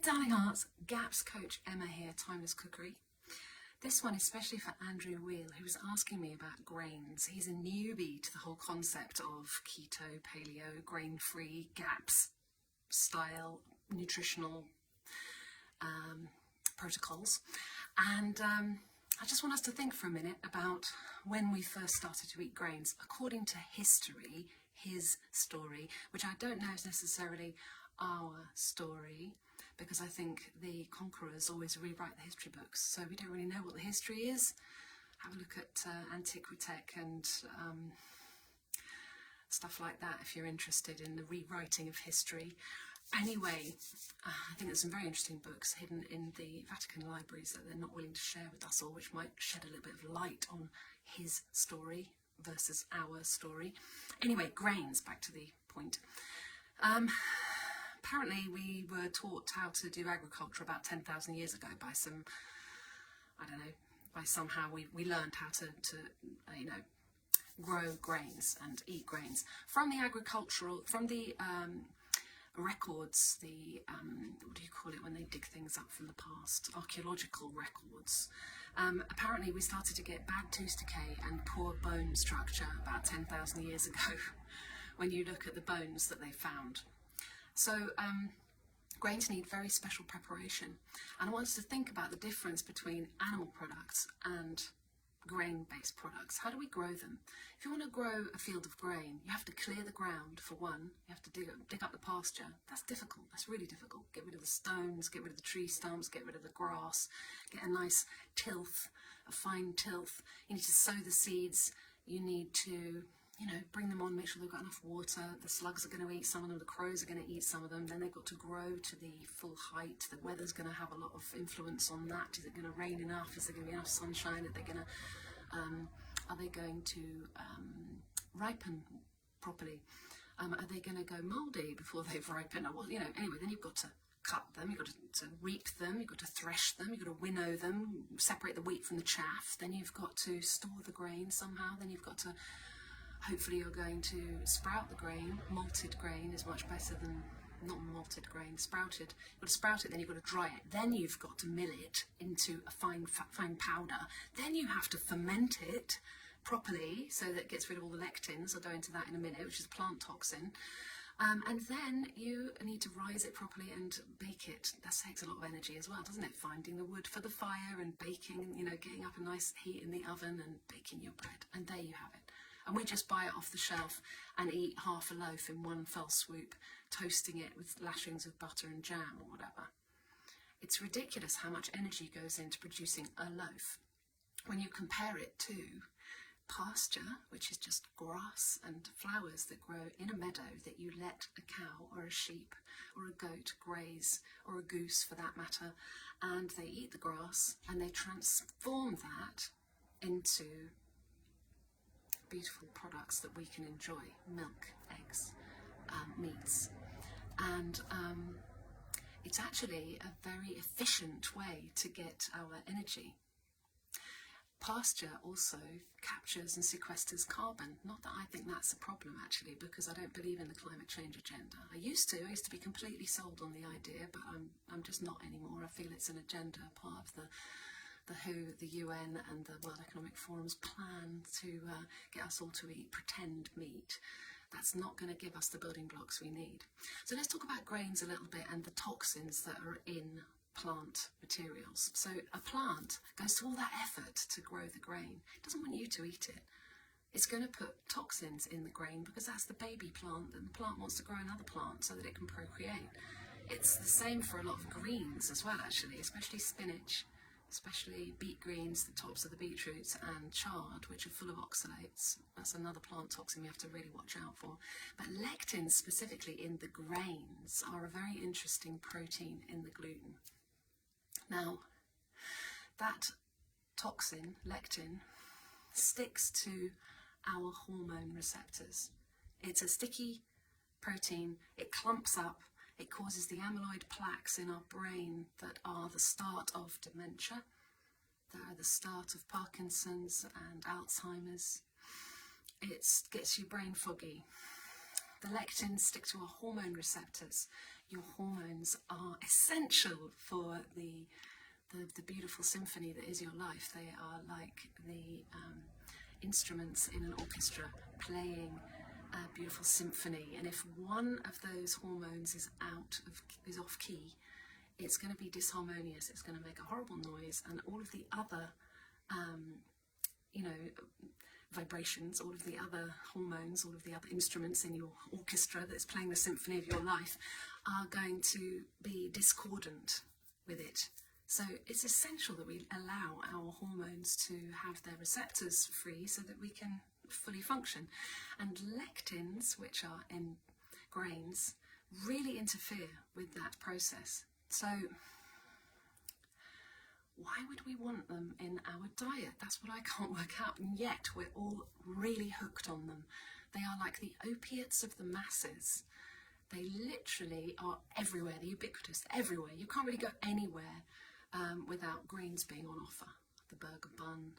darling hearts, GAPS coach Emma here, Timeless Cookery. This one especially for Andrew Wheel, who was asking me about grains. He's a newbie to the whole concept of keto, paleo, grain-free, GAPS style nutritional protocols. And I just want us to think for a minute about when we first started to eat grains. According to history, his story, which I don't know is necessarily our story, because I think the conquerors always rewrite the history books, so we don't really know what the history is. Have a look at Antiquitech and stuff like that if you're interested in the rewriting of history. Anyway, I think there's some very interesting books hidden in the Vatican libraries that they're not willing to share with us all, which might shed a little bit of light on his story versus our story. Anyway, grains, back to the point. Apparently we were taught how to do agriculture about 10,000 years ago by some, I don't know, by somehow we learned how to grow grains and eat grains. From the agricultural, from the records, the, what do you call it when they dig things up from the past? Archaeological records. Apparently we started to get bad tooth decay and poor bone structure about 10,000 years ago when you look at the bones that they found. So grains need very special preparation, and I want us to think about the difference between animal products and grain-based products. How do we grow them? If you want to grow a field of grain, you have to clear the ground for one. You have to dig up the pasture. That's difficult. That's really difficult. Get rid of the stones, get rid of the tree stumps, get rid of the grass, get a nice tilth, a fine tilth. You need to sow the seeds. You need to bring them on, make sure they've got enough water. The slugs are going to eat some of them, the crows are going to eat some of them. Then they've got to grow to the full height. The weather's going to have a lot of influence on that. Is it going to rain enough? Is there going to be enough sunshine? Are they going to ripen properly? Are they going to go mouldy before they've ripened? Or, anyway, then you've got to cut them, you've got to reap them, you've got to thresh them, you've got to winnow them, separate the wheat from the chaff. Then you've got to store the grain somehow. Then you've got to, hopefully you're going to sprout the grain. Malted grain is much better than not malted grain, sprouted. You've got to sprout it, then you've got to dry it. Then you've got to mill it into a fine powder. Then you have to ferment it properly so that it gets rid of all the lectins. I'll go into that in a minute, which is a plant toxin. And then you need to rise it properly and bake it. That takes a lot of energy as well, doesn't it? Finding the wood for the fire and baking, and getting up a nice heat in the oven and baking your bread. And there you have it. And we just buy it off the shelf and eat half a loaf in one fell swoop, toasting it with lashings of butter and jam or whatever. It's ridiculous how much energy goes into producing a loaf when you compare it to pasture, which is just grass and flowers that grow in a meadow that you let a cow or a sheep or a goat graze, or a goose for that matter, and they eat the grass and they transform that into beautiful products that we can enjoy: milk, eggs, meats. And it's actually a very efficient way to get our energy. Pasture also captures and sequesters carbon. Not that I think that's a problem, actually, because I don't believe in the climate change agenda. I used to be completely sold on the idea, but I'm just not anymore. I feel it's an agenda, part of the WHO, the UN and the World Economic Forum's plan to get us all to eat pretend meat. That's not going to give us the building blocks we need. So let's talk about grains a little bit and the toxins that are in plant materials. So a plant goes to all that effort to grow the grain. It doesn't want you to eat it. It's going to put toxins in the grain because that's the baby plant, and the plant wants to grow another plant so that it can procreate. It's the same for a lot of greens as well, actually, especially spinach, especially beet greens, the tops of the beetroots, and chard, which are full of oxalates. That's another plant toxin we have to really watch out for. But lectins, specifically in the grains, are a very interesting protein in the gluten. Now, that toxin, lectin, sticks to our hormone receptors. It's a sticky protein. It clumps up. It causes the amyloid plaques in our brain that are the start of dementia, that are the start of Parkinson's and Alzheimer's. It gets your brain foggy. The lectins stick to our hormone receptors. Your hormones hormones are essential for the beautiful symphony that is your life. They are like the instruments in an orchestra playing a beautiful symphony, and if one of those hormones is off key, it's going to be disharmonious, it's going to make a horrible noise, and all of the other vibrations, all of the other hormones, all of the other instruments in your orchestra that's playing the symphony of your life are going to be discordant with it. So it's essential that we allow our hormones to have their receptors free so that we can fully function. And lectins, which are in grains, really interfere with that process. So why would we want them in our diet? That's what I can't work out, and yet we're all really hooked on them. They are like the opiates of the masses. They literally are everywhere. They're ubiquitous, everywhere. You can't really go anywhere without grains being on offer. The burger bun,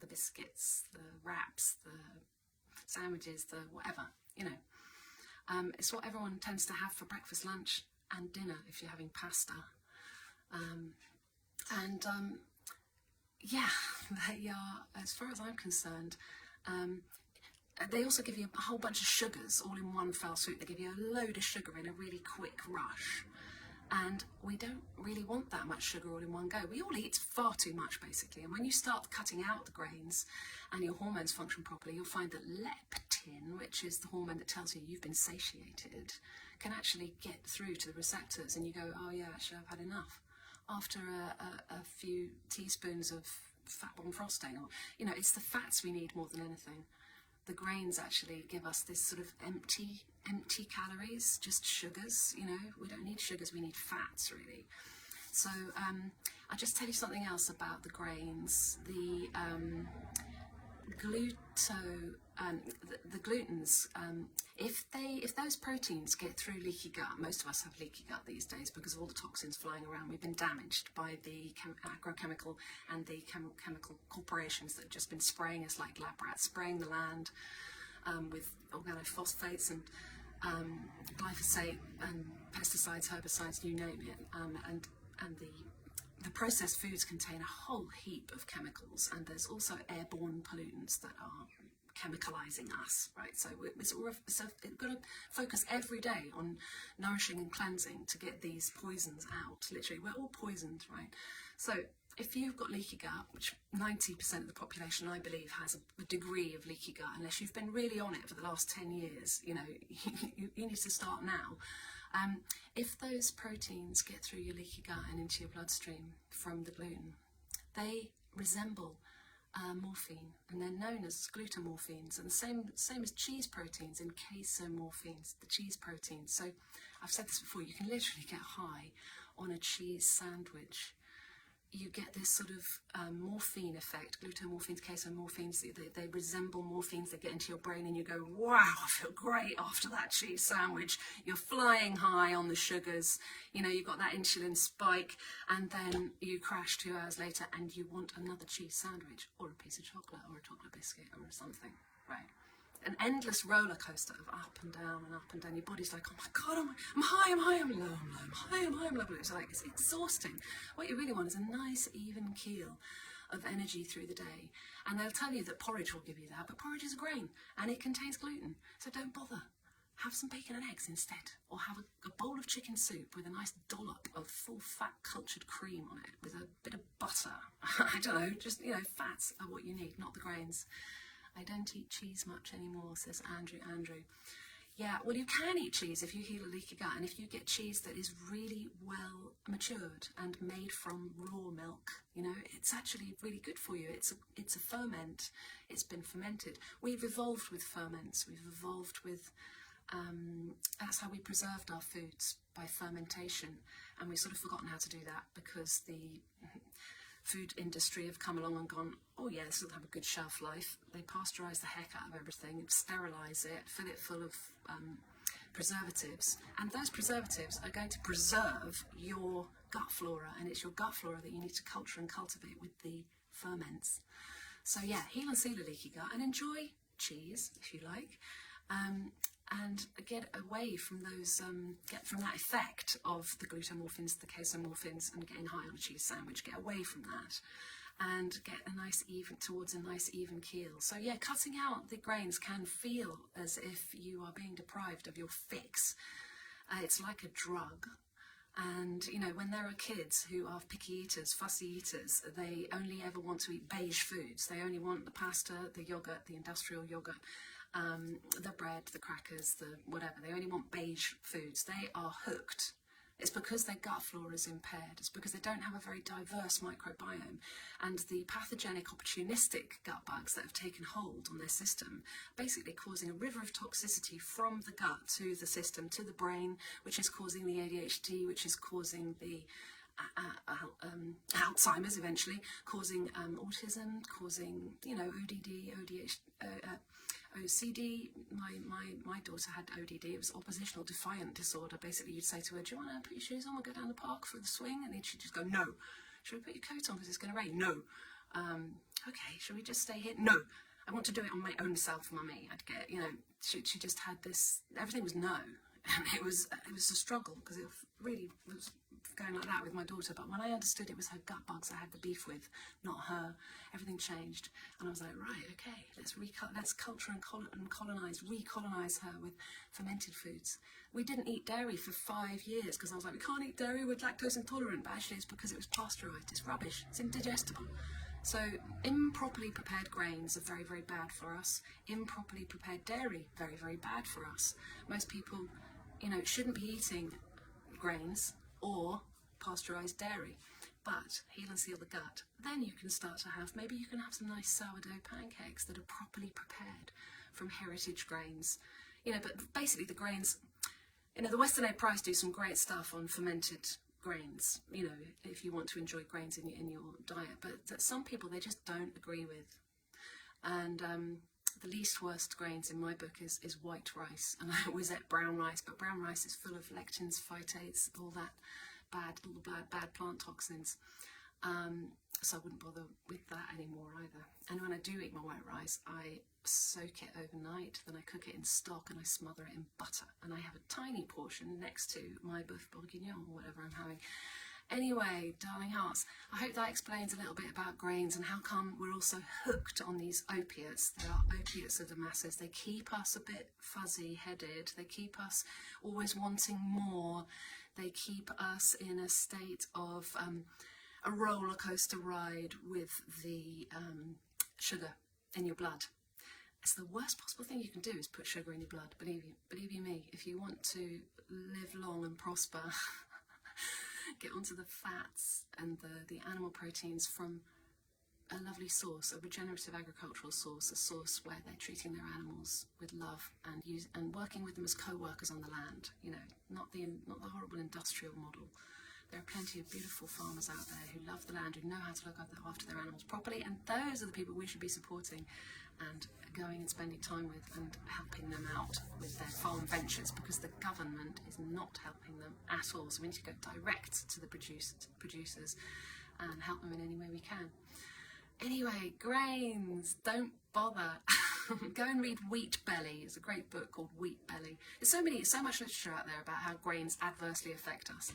the biscuits, the wraps, the sandwiches, the whatever, it's what everyone tends to have for breakfast, lunch and dinner if you're having pasta. Yeah, they are, as far as I'm concerned, they also give you a whole bunch of sugars all in one fell swoop. They give you a load of sugar in a really quick rush. And we don't really want that much sugar all in one go. We all eat far too much, basically. And when you start cutting out the grains and your hormones function properly, you'll find that leptin, which is the hormone that tells you you've been satiated, can actually get through to the receptors. And you go, oh yeah, actually I've had enough. After a few teaspoons of fat bomb frosting, or it's the fats we need more than anything. The grains actually give us this sort of empty calories, just sugars. We don't need sugars, we need fats really. So I'll just tell you something else about the grains. The glutens, if those proteins get through leaky gut, most of us have leaky gut these days because of all the toxins flying around. We've been damaged by the agrochemical and the chemical corporations that have just been spraying us like lab rats, spraying the land with organophosphates and glyphosate and pesticides, herbicides, you name it, and the processed foods contain a whole heap of chemicals, and there's also airborne pollutants that are chemicalizing us, right? So we've got to focus every day on nourishing and cleansing to get these poisons out. Literally, we're all poisoned, right? So if you've got leaky gut, which 90% of the population, I believe, has a degree of leaky gut, unless you've been really on it for the last 10 years, you need to start now. If those proteins get through your leaky gut and into your bloodstream from the gluten, they resemble morphine, and they're known as glutamorphines, and the same as cheese proteins and casomorphines, the cheese proteins. So I've said this before, you can literally get high on a cheese sandwich. You get this sort of morphine effect, glutamorphines, casomorphines, they resemble morphines, they get into your brain and you go, wow, I feel great after that cheese sandwich. You're flying high on the sugars, you've got that insulin spike, and then you crash 2 hours later and you want another cheese sandwich or a piece of chocolate or a chocolate biscuit or something, right? An endless roller coaster of up and down and up and down. Your body's like, oh my God, I'm high, I'm high, I'm low, I'm high, I'm high, I'm low. It's exhausting. What you really want is a nice even keel of energy through the day. And they'll tell you that porridge will give you that, but porridge is a grain and it contains gluten. So don't bother. Have some bacon and eggs instead, or have a bowl of chicken soup with a nice dollop of full fat cultured cream on it with a bit of butter. I don't know, just, fats are what you need, not the grains. I don't eat cheese much anymore, says Andrew. Yeah, well, you can eat cheese if you heal a leaky gut, and if you get cheese that is really well matured and made from raw milk, it's actually really good for you. It's a ferment. It's been fermented. We've evolved with ferments. We've evolved with, that's how we preserved our foods, by fermentation, and we've sort of forgotten how to do that because the food industry have come along and gone, oh yeah, this will have a good shelf life. They pasteurise the heck out of everything, sterilise it, fill it full of preservatives, and those preservatives are going to preserve your gut flora, and it's your gut flora that you need to culture and cultivate with the ferments. So yeah, heal and seal a leaky gut and enjoy cheese if you like. and get away from those, get from that effect of the glutamorphins, the casomorphins, and getting high on a cheese sandwich. Get away from that, and get a nice towards a nice even keel. So yeah, cutting out the grains can feel as if you are being deprived of your fix. It's like a drug. And you know, when there are kids who are picky eaters, fussy eaters, they only ever want to eat beige foods. They only want the pasta, the yogurt, the industrial yogurt, the bread, the crackers, the whatever. They only want beige foods. They are hooked. It's because their gut flora is impaired. It's because they don't have a very diverse microbiome, and the pathogenic opportunistic gut bugs that have taken hold on their system, basically causing a river of toxicity from the gut to the system, to the brain, which is causing the ADHD, which is causing the Alzheimer's eventually, causing autism, causing, you know, ODD, OCD. My daughter had ODD. It was oppositional defiant disorder. Basically, you'd say to her, "Do you want to put your shoes on? We'll go down the park for the swing," and then she'd just go, "No." "Should we put your coat on because it's going to rain?" "No." "Okay, should we just stay here?" "No. I want to do it on my own self, mummy." I'd get, you know, she just had this. Everything was no, and it was a struggle because it really was going like that with my daughter. But when I understood it was her gut bugs I had the beef with, not her, everything changed, and I was like, right, okay, let's culture and recolonize her with fermented foods. We didn't eat dairy for 5 years because I was like, we can't eat dairy, we're lactose intolerant. But actually it's because it was pasteurized. It's rubbish. It's indigestible. So improperly prepared grains are very, very bad for us. Improperly prepared dairy, very, very bad for us. Most people, you know, shouldn't be eating grains or pasteurized dairy. But heal and seal the gut. Then you can start to have, maybe you can have some nice sourdough pancakes that are properly prepared from heritage grains. You know, but basically the grains, you know, the Western Aid Prize do some great stuff on fermented grains, you know, if you want to enjoy grains in your diet, but that some people they just don't agree with. And the least worst grains in my book is white rice, and I always ate brown rice, but brown rice is full of lectins, phytates, all that bad plant toxins. So I wouldn't bother with that anymore either. And when I do eat my white rice, I soak it overnight, then I cook it in stock and I smother it in butter, and I have a tiny portion next to my boeuf bourguignon or whatever I'm having. Anyway, darling hearts, I hope that explains a little bit about grains and how come we're also hooked on these opiates. They are opiates of the masses. They keep us a bit fuzzy-headed. They keep us always wanting more. They keep us in a state of a roller coaster ride with the sugar in your blood. It's the worst possible thing you can do is put sugar in your blood. Believe you me, if you want to live long and prosper, get onto the fats and the animal proteins from a lovely source, a regenerative agricultural source, a source where they're treating their animals with love and working with them as co-workers on the land. You know, not the horrible industrial model. There are plenty of beautiful farmers out there who love the land, who know how to look after their animals properly, and those are the people we should be supporting and going and spending time with and helping them out with their farm ventures, because the government is not helping them at all. So we need to go direct to the producers and help them in any way we can. Anyway, grains, don't bother. Go and read Wheat Belly. It's a great book called Wheat Belly. There's so much literature out there about how grains adversely affect us.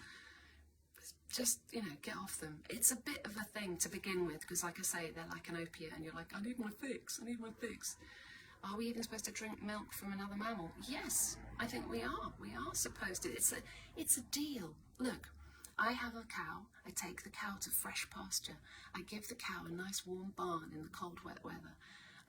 Just, you know, get off them. It's a bit of a thing to begin with, because like I say, they're like an opiate and you're like, I need my fix, I need my fix. Are we even supposed to drink milk from another mammal? Yes, I think we are. We are supposed to. It's a deal. Look, I have a cow. I take the cow to fresh pasture. I give the cow a nice warm barn in the cold, wet weather.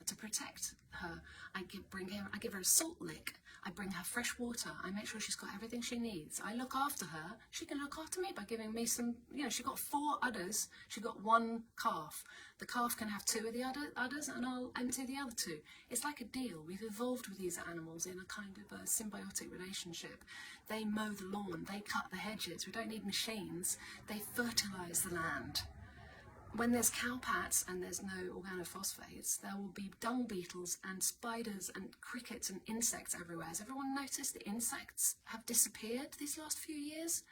To protect her, I give her a salt lick. I bring her fresh water. I make sure she's got everything she needs. I look after her. She can look after me by giving me some, you know, she got 4 udders. She got 1 calf. The calf can have 2 of the udders and I'll empty the other 2. It's like a deal. We've evolved with these animals in a kind of a symbiotic relationship. They mow the lawn. They cut the hedges. We don't need machines. They fertilize the land. When there's cowpats and there's no organophosphates, there will be dung beetles and spiders and crickets and insects everywhere. Has everyone noticed the insects have disappeared these last few years?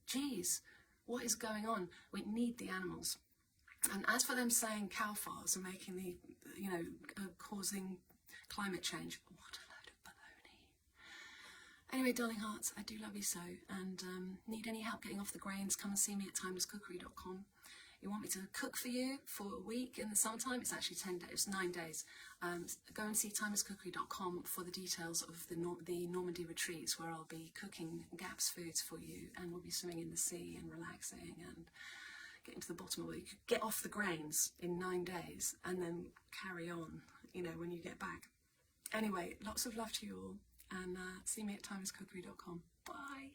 Geez, what is going on? We need the animals. And as for them saying cow farts are making causing climate change, what a load of baloney. Anyway, darling hearts, I do love you so, and need any help getting off the grains, come and see me at timelesscookery.com. You want me to cook for you for a week in the summertime? It's actually 10 days, 9 days. Go and see timelesscookery.com for the details of the Normandy retreats, where I'll be cooking GAPS foods for you, and we'll be swimming in the sea and relaxing and getting to the bottom of it. You could get off the grains in 9 days and then carry on, you know, when you get back. Anyway, lots of love to you all, and see me at timelesscookery.com. Bye.